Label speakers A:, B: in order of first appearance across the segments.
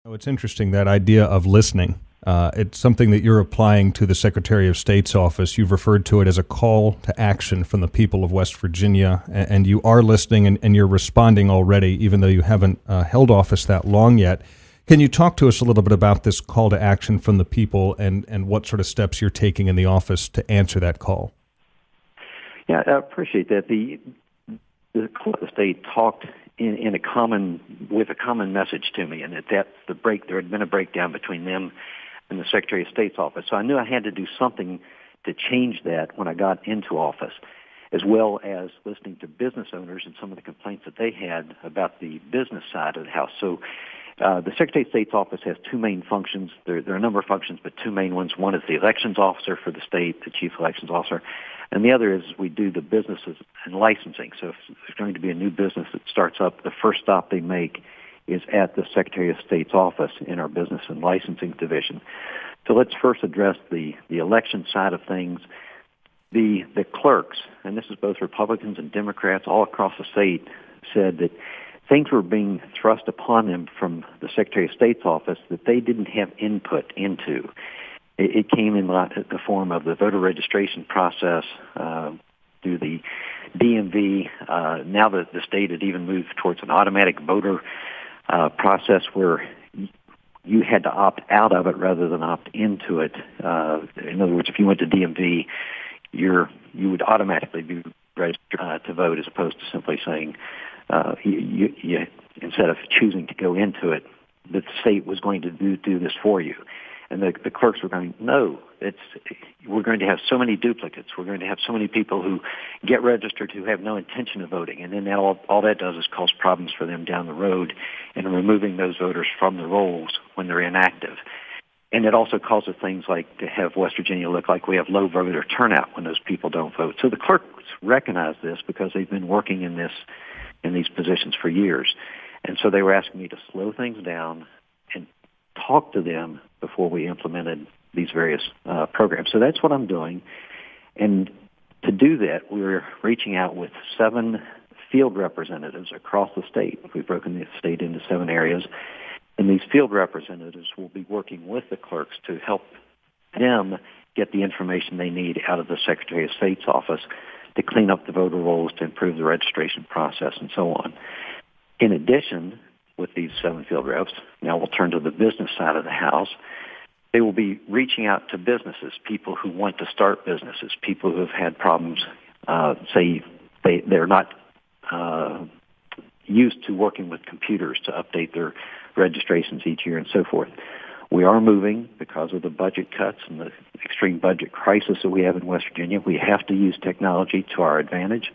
A: Oh, it's interesting, that idea of listening. It's something that you're applying to the Secretary of State's office. You've referred to it as a call to action from the people of West Virginia, and you are listening and you're responding already, even though you haven't held office that long yet. Can you talk to us a little bit about this call to action from the people and what sort of steps you're taking in the office to answer that call?
B: Yeah, I appreciate that. The state talked with a common message to me, and that's the break. There had been a breakdown between them and the Secretary of State's office. So I knew I had to do something to change that when I got into office, as well as listening to business owners and some of the complaints that they had about the business side of the house. So the Secretary of State's office has two main functions. There are a number of functions, but two main ones. One is the elections officer for the state, the chief elections officer, and the other is we do the businesses and licensing. So if there's going to be a new business that starts up, the first stop they make is at the Secretary of State's office in our business and licensing division. So let's first address the election side of things. The clerks, and this is both Republicans and Democrats all across the state, said that things were being thrust upon them from the Secretary of State's office that they didn't have input into. It came in the form of the voter registration process through the DMV. Now that the state had even moved towards an automatic voter process where you had to opt out of it rather than opt into it. In other words, if you went to DMV, you would automatically be registered to vote, as opposed to simply saying you instead of choosing to go into it, the state was going to do this for you. And the clerks were going, no, we're going to have so many duplicates. We're going to have so many people who get registered who have no intention of voting. And then all that does is cause problems for them down the road in removing those voters from the rolls when they're inactive. And it also causes things like to have West Virginia look like we have low voter turnout when those people don't vote. So the clerks recognize this because they've been working in these positions for years. And so they were asking me to slow things down and talk to them before we implemented these various programs. So that's what I'm doing. And to do that, we're reaching out with 7 field representatives across the state. We've broken the state into 7 areas. And these field representatives will be working with the clerks to help them get the information they need out of the Secretary of State's office to clean up the voter rolls, to improve the registration process, and so on. In addition, with these 7 field reps, now we'll turn to the business side of the house. They will be reaching out to businesses, people who want to start businesses, people who have had problems, say they're not used to working with computers to update their registrations each year and so forth. We are moving because of the budget cuts and the extreme budget crisis that we have in West Virginia. We have to use technology to our advantage.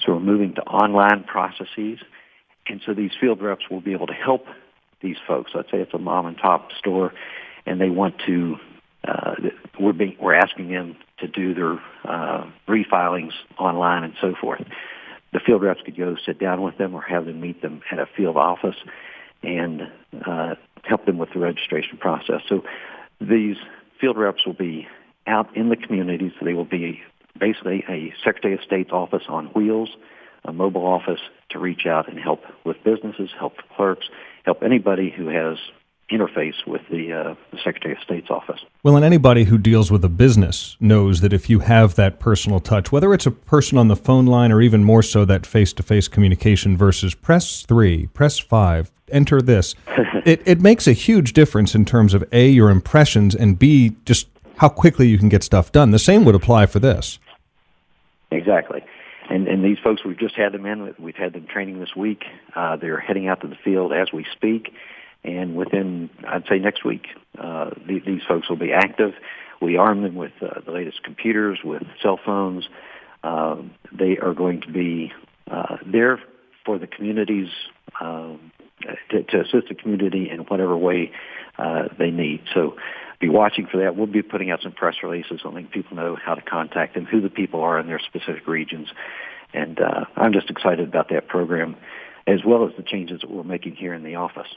B: So we're moving to online processes. And so these field reps will be able to help these folks. Let's say it's a mom and pop store and they want to, we're asking them to do their refilings online and so forth. The field reps could go sit down with them or have them meet them at a field office and help them with the registration process. So these field reps will be out in the community, so they will be basically a Secretary of State's office on wheels, a mobile office to reach out and help with businesses, help clerks, help anybody who has interface with the Secretary of State's office.
A: Well, and anybody who deals with a business knows that if you have that personal touch, whether it's a person on the phone line or even more so that face-to-face communication versus press 3, press 5, enter this, it makes a huge difference in terms of A, your impressions, and B, just how quickly you can get stuff done. The same would apply for this.
B: Exactly. And these folks, we've just had them in. We've had them training this week. They're heading out to the field as we speak. And within, I'd say next week, these folks will be active. We arm them with the latest computers, with cell phones. They are going to be there for the communities, to assist the community in whatever way they need. So be watching for that. We'll be putting out some press releases so letting people know how to contact them, who the people are in their specific regions. And I'm just excited about that program, as well as the changes that we're making here in the office.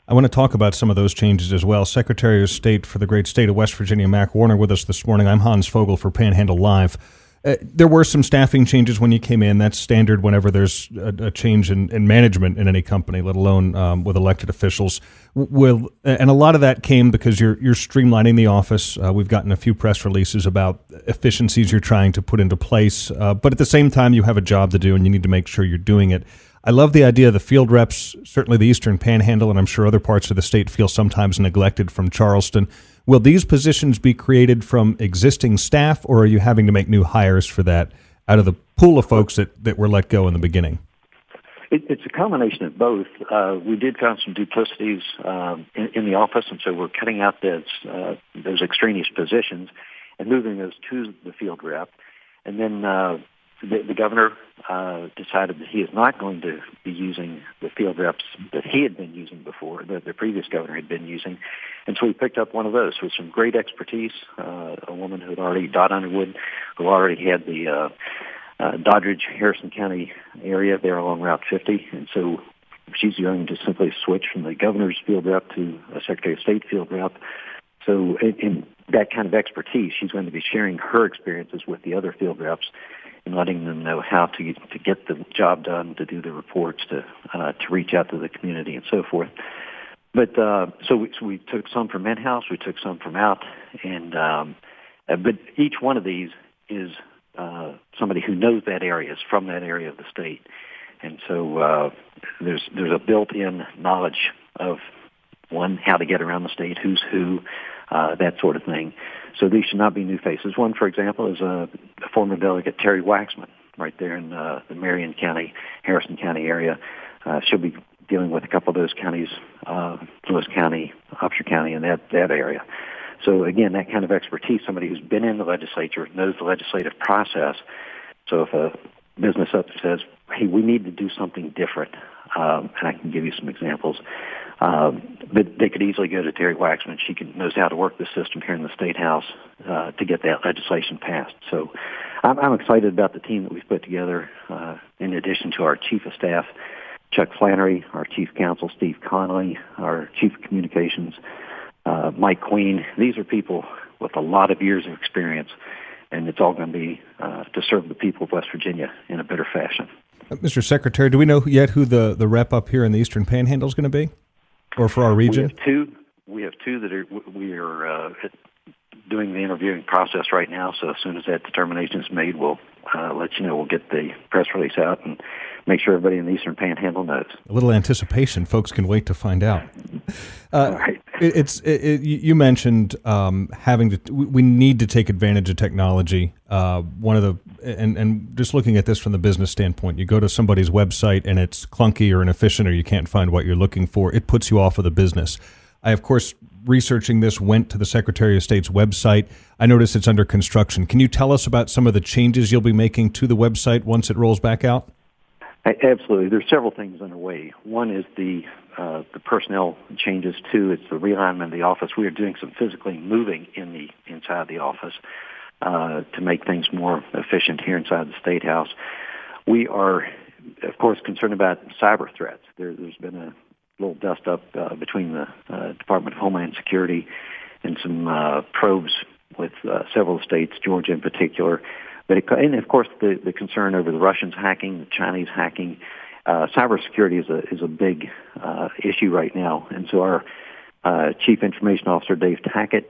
A: I want to talk about some of those changes as well. Secretary of State for the great state of West Virginia, Mac Warner, with us this morning. I'm Hans Fogle for Panhandle Live. There were some staffing changes when you came in. That's standard whenever there's a change in management in any company, let alone with elected officials. And a lot of that came because you're streamlining the office. We've gotten a few press releases about efficiencies you're trying to put into place. But at the same time, you have a job to do, and you need to make sure you're doing it. I love the idea of the field reps. Certainly the Eastern Panhandle, and I'm sure other parts of the state feel sometimes neglected from Charleston. Will these positions be created from existing staff, or are you having to make new hires for that out of the pool of folks that were let go in the beginning?
B: It's a combination of both. We did find some duplicities in the office, and so we're cutting out those extraneous positions and moving those to the field rep. And then the governor decided that he is not going to be using the field reps that he had been using before, that the previous governor had been using. And so we picked up one of those with some great expertise, a woman who had already, Dot Underwood, who already had the Doddridge, Harrison County area there along Route 50. And so she's going to simply switch from the governor's field rep to a Secretary of State field rep. So in that kind of expertise, she's going to be sharing her experiences with the other field reps and letting them know how to get the job done, to do the reports, to reach out to the community and so forth. But so we took some from in-house, we took some from out, and but each one of these is somebody who knows that area, is from that area of the state, and so there's a built-in knowledge of one, how to get around the state, who's who, that sort of thing. So these should not be new faces. One, for example, is a former delegate, Terry Waxman, right there in the Marion County, Harrison County area. She'll be dealing with a couple of those counties, Lewis County, Upshur County, and that area. So again, that kind of expertise, somebody who's been in the legislature, knows the legislative process. So if a business up says, hey, we need to do something different, and I can give you some examples, but they could easily go to Terry Waxman. She knows how to work the system here in the State House to get that legislation passed. So I'm excited about the team that we've put together, in addition to our Chief of Staff, Chuck Flannery, our Chief Counsel, Steve Connolly, our Chief of Communications, Mike Queen. These are people with a lot of years of experience, and it's all going to be to serve the people of West Virginia in a better fashion. Mr.
A: Secretary, do we know yet who the rep up here in the Eastern Panhandle is going to be, or for our region?
B: We have two that we are doing the interviewing process right now. So as soon as that determination is made, we'll let you know. We'll get the press release out and make sure everybody in the Eastern Panhandle knows.
A: A little anticipation. Folks can wait to find out.
B: Right.
A: You mentioned we need to take advantage of technology. And just looking at this from the business standpoint, you go to somebody's website and it's clunky or inefficient, or you can't find what you're looking for. It puts you off of the business. I, of course, researching this, went to the Secretary of State's website. I noticed it's under construction. Can you tell us about some of the changes you'll be making to the website once it rolls back out?
B: Absolutely. There's several things underway. One is the personnel changes. Two, it's the realignment of the office. We are doing some physically moving inside the office to make things more efficient here inside the State House. We are, of course, concerned about cyber threats. There's been a little dust up between the Department of Homeland Security and some probes with several states, Georgia in particular. And of course, the concern over the Russians hacking, the Chinese hacking, cybersecurity is a big issue right now. And so our Chief Information Officer, Dave Tackett,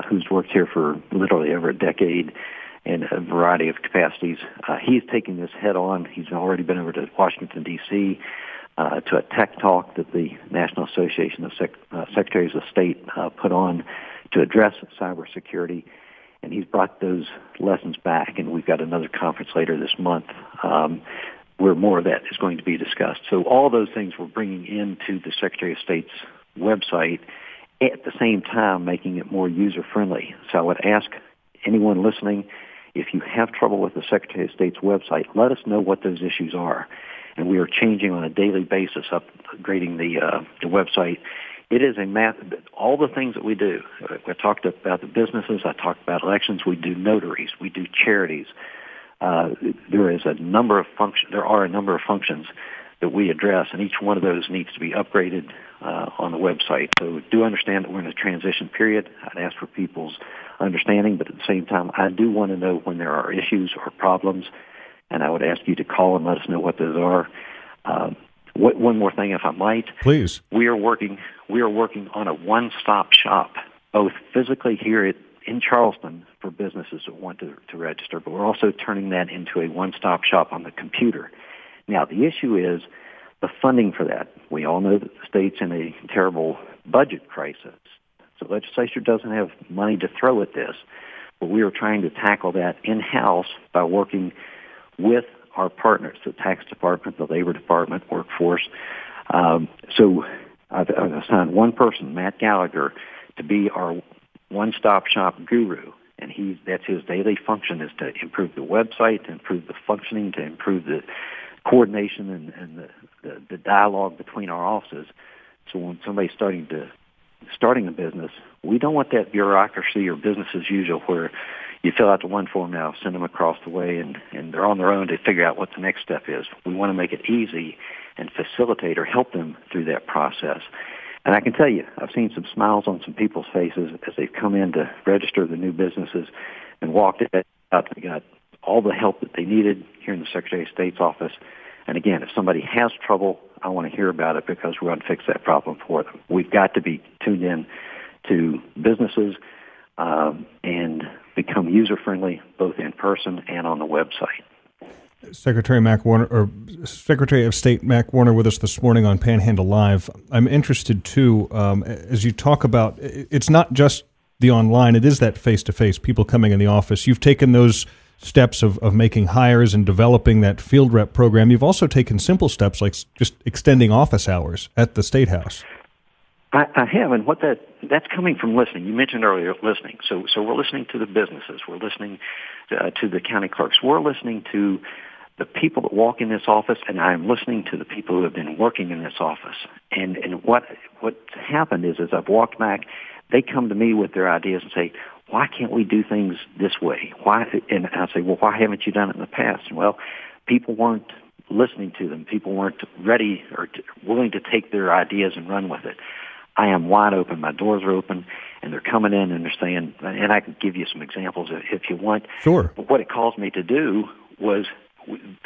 B: who's worked here for literally over a decade in a variety of capacities, he's taking this head on. He's already been over to Washington, D.C., to a tech talk that the National Association of Secretaries of State put on to address cybersecurity. And he's brought those lessons back, and we've got another conference later this month where more of that is going to be discussed. So all those things we're bringing into the Secretary of State's website, at the same time making it more user-friendly. So I would ask anyone listening, if you have trouble with the Secretary of State's website, let us know what those issues are. And we are changing on a daily basis, upgrading the website. It is a math. All the things that we do. I talked about the businesses. I talked about elections. We do notaries. We do charities. There are a number of functions that we address, and each one of those needs to be upgraded on the website. So do understand that we're in a transition period. I'd ask for people's understanding, but at the same time, I do want to know when there are issues or problems, and I would ask you to call and let us know what those are. One more thing, if I might.
A: Please.
B: We are working on a one-stop shop, both physically here in Charleston for businesses that want to register, but we're also turning that into a one-stop shop on the computer. Now, the issue is the funding for that. We all know that the state's in a terrible budget crisis. So the legislature doesn't have money to throw at this, but we are trying to tackle that in-house by working with our partners, the tax department, the labor department, workforce. So I've assigned one person, Matt Gallagher, to be our one-stop shop guru. And that's his daily function, is to improve the website, to improve the functioning, to improve the coordination and the dialogue between our offices. So when somebody's starting a business, we don't want that bureaucracy or business as usual where you fill out the one form now, send them across the way, and they're on their own to figure out what the next step is. We want to make it easy and facilitate or help them through that process. And I can tell you, I've seen some smiles on some people's faces as they've come in to register the new businesses and walked out. They got all the help that they needed here in the Secretary of State's office. And again, if somebody has trouble, I want to hear about it because we're going to fix that problem for them. We've got to be tuned in to businesses and become user-friendly both in person and on the website.
A: Secretary of State Mac Warner with us this morning on Panhandle Live. I'm interested, too, as you talk about, it's not just the online, it is that face-to-face, people coming in the office. You've taken those steps of making hires and developing that field rep program. You've also taken simple steps like just extending office hours at the State House.
B: I have, and that's coming from listening. You mentioned earlier listening. So we're listening to the businesses. We're listening to the county clerks. We're listening to the people that walk in this office, and I'm listening to the people who have been working in this office. And what's happened is, as I've walked back, they come to me with their ideas and say, why can't we do things this way? Why? And I say, well, why haven't you done it in the past? And, well, people weren't listening to them. People weren't ready or willing to take their ideas and run with it. I am wide open. My doors are open, and they're coming in and they're saying, and I can give you some examples if you want.
A: Sure. But
B: what it caused me to do was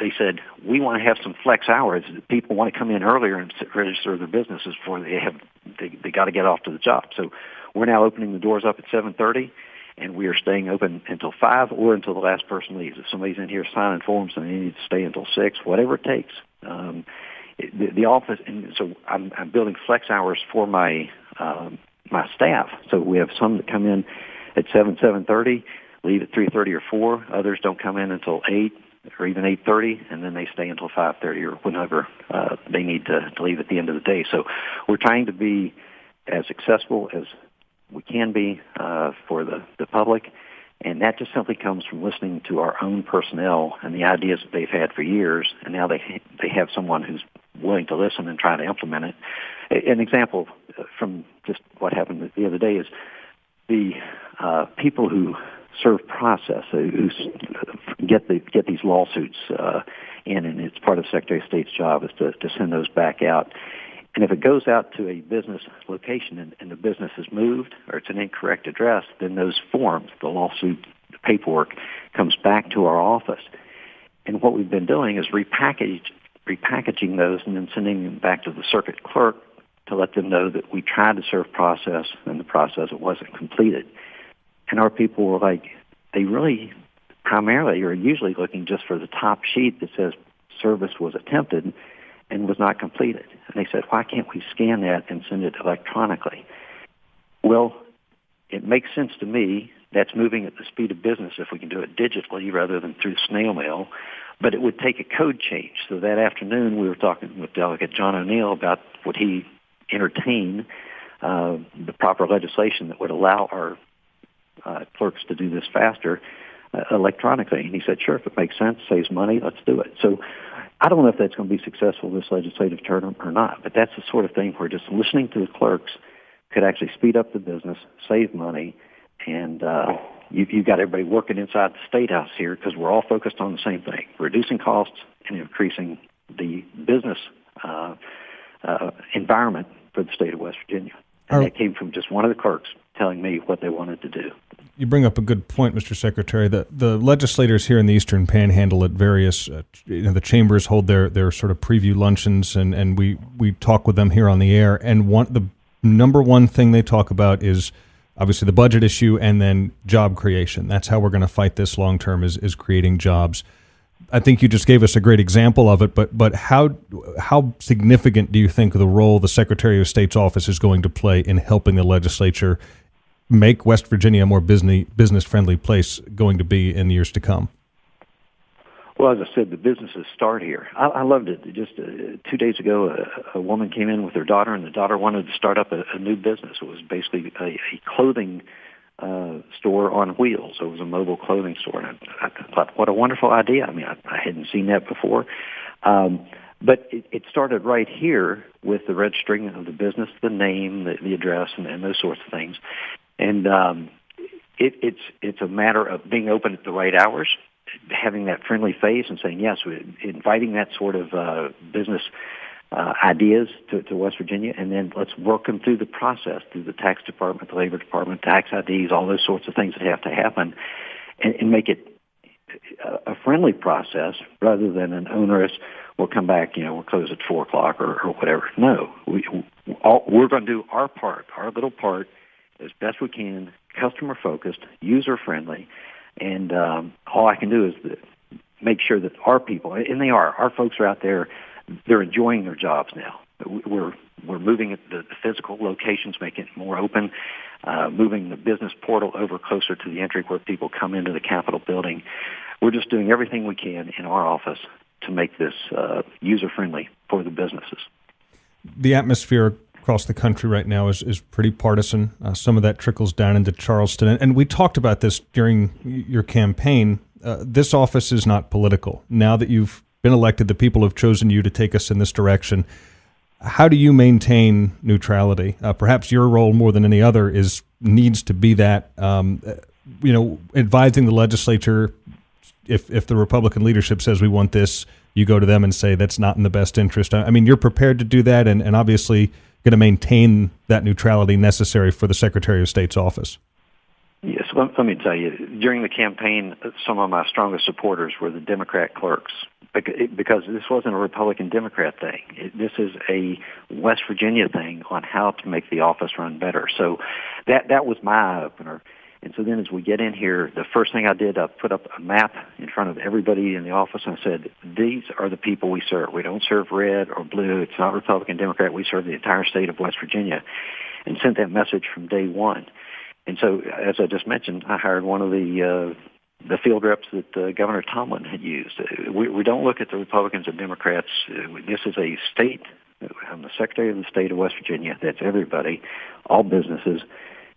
B: they said, we want to have some flex hours. People want to come in earlier and register their businesses before they got to get off to the job. So we're now opening the doors up at 7:30, and we are staying open until 5 or until the last person leaves. If somebody's in here signing forms and they need to stay until 6, whatever it takes. The office, and so I'm building flex hours for my staff. So we have some that come in at 7:30, leave at 3:30 or 4. Others don't come in until 8 or even 8:30, and then they stay until 5:30 or whenever they need to leave at the end of the day. So we're trying to be as accessible as we can be for the public, and that just simply comes from listening to our own personnel and the ideas that they've had for years, and now they have someone who's willing to listen and try to implement it. An example from just what happened the other day is the people who serve process, who get these lawsuits in, and it's part of Secretary of State's job is to send those back out. And if it goes out to a business location and the business is moved or it's an incorrect address, then those forms, the lawsuit paperwork, comes back to our office. And what we've been doing is repackaging those and then sending them back to the circuit clerk to let them know that we tried to serve process and the process it wasn't completed. And our people were like, they really primarily are usually looking just for the top sheet that says service was attempted and was not completed. And they said, why can't we scan that and send it electronically? Well, it makes sense to me. That's moving at the speed of business if we can do it digitally rather than through snail mail. But it would take a code change. So that afternoon we were talking with Delegate John O'Neill about would he entertain the proper legislation that would allow our clerks to do this faster electronically. And he said, sure, if it makes sense, saves money, let's do it. So I don't know if that's going to be successful this legislative term or not, but that's the sort of thing where just listening to the clerks could actually speed up the business, save money, and you've got everybody working inside the State House here because we're all focused on the same thing, reducing costs and increasing the business environment for the state of West Virginia. And that came from just one of the clerks telling me what they wanted to do.
A: You bring up a good point, Mr. Secretary. The legislators here in the Eastern Panhandle at various, the chambers hold their sort of preview luncheons, and we talk with them here on the air. And the number one thing they talk about is obviously the budget issue and then job creation. That's how we're going to fight this long term is creating jobs. I think you just gave us a great example of it, but how significant do you think the role the Secretary of State's office is going to play in helping the legislature make West Virginia a more business-friendly place going to be in years to come?
B: Well, as I said, the businesses start here. I loved it. Just 2 days ago, a woman came in with her daughter, and the daughter wanted to start up a new business. It was basically a clothing store on wheels. It was a mobile clothing store. And I thought, what a wonderful idea. I mean, I hadn't seen that before. But it started right here with the registering of the business, the name, the address, and those sorts of things. And it's a matter of being open at the right hours, having that friendly face and saying, yes, inviting that sort of business ideas to West Virginia, and then let's work them through the process, through the tax department, the labor department, tax IDs, all those sorts of things that have to happen, and make it a friendly process rather than an onerous, we'll come back, we'll close at 4 o'clock or whatever. No, we're going to do our part, our little part, as best we can, customer-focused, user-friendly, and all I can do is make sure that our people, and they are, our folks are out there, they're enjoying their jobs now. We're moving the physical locations, making it more open, moving the business portal over closer to the entry where people come into the Capitol building. We're just doing everything we can in our office to make this user-friendly for the businesses. The
A: atmosphere across the country right now is pretty partisan. Some of that trickles down into Charleston. And we talked about this during your campaign. This office is not political. Now that you've been elected, the people have chosen you to take us in this direction. How do you maintain neutrality? Perhaps your role more than any other needs to be that, advising the legislature. If the Republican leadership says we want this, you go to them and say that's not in the best interest. I mean, you're prepared to do that and obviously going to maintain that neutrality necessary for the Secretary of State's office.
B: Yes, let me tell you, during the campaign, some of my strongest supporters were the Democrat clerks because this wasn't a Republican-Democrat thing. This is a West Virginia thing on how to make the office run better. So that was my eye-opener. And so then as we get in here, the first thing I did, I put up a map in front of everybody in the office and I said, these are the people we serve. We don't serve red or blue. It's not Republican, Democrat. We serve the entire state of West Virginia, and sent that message from day one. And so, as I just mentioned, I hired one of the field reps that Governor Tomlin had used. We don't look at the Republicans and Democrats. This is a state. I'm the Secretary of the state of West Virginia. That's everybody, all businesses.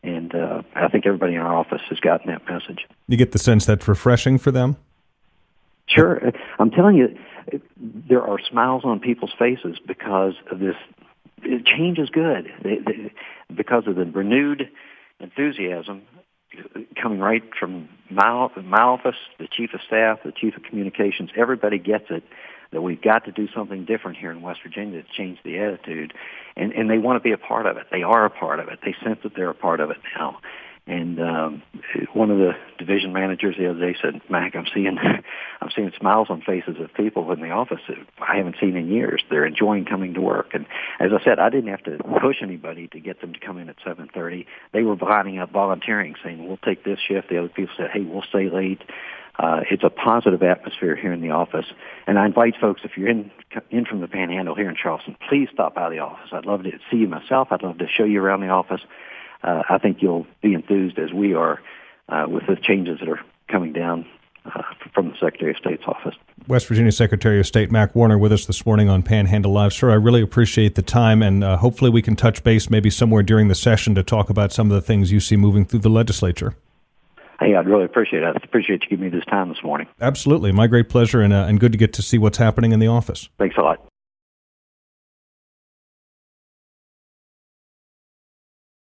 B: And I think everybody in our office has gotten that message.
A: You get the sense that's refreshing for them?
B: Sure. I'm telling you, there are smiles on people's faces because of this. Change is good. Because of the renewed enthusiasm coming right from my office, the chief of staff, the chief of communications. Everybody gets it that we've got to do something different here in West Virginia to change the attitude. And they want to be a part of it. They are a part of it. They sense that they're a part of it now. And one of the division managers the other day said, Mac, I'm seeing smiles on faces of people in the office that I haven't seen in years. They're enjoying coming to work. And as I said, I didn't have to push anybody to get them to come in at 7:30. They were lining up volunteering, saying, we'll take this shift. The other people said, hey, we'll stay late. It's a positive atmosphere here in the office. And I invite folks, if you're in from the Panhandle here in Charleston, please stop by the office. I'd love to see you myself. I'd love to show you around the office. I think you'll be enthused as we are with the changes that are coming down from the Secretary of State's office.
A: West Virginia Secretary of State Mac Warner with us this morning on Panhandle Live. Sir, I really appreciate the time, and hopefully we can touch base maybe somewhere during the session to talk about some of the things you see moving through the legislature.
B: Hey, I'd really appreciate it. I appreciate you giving me this time this morning.
A: Absolutely. My great pleasure, and good to get to see what's happening in the office.
B: Thanks a lot.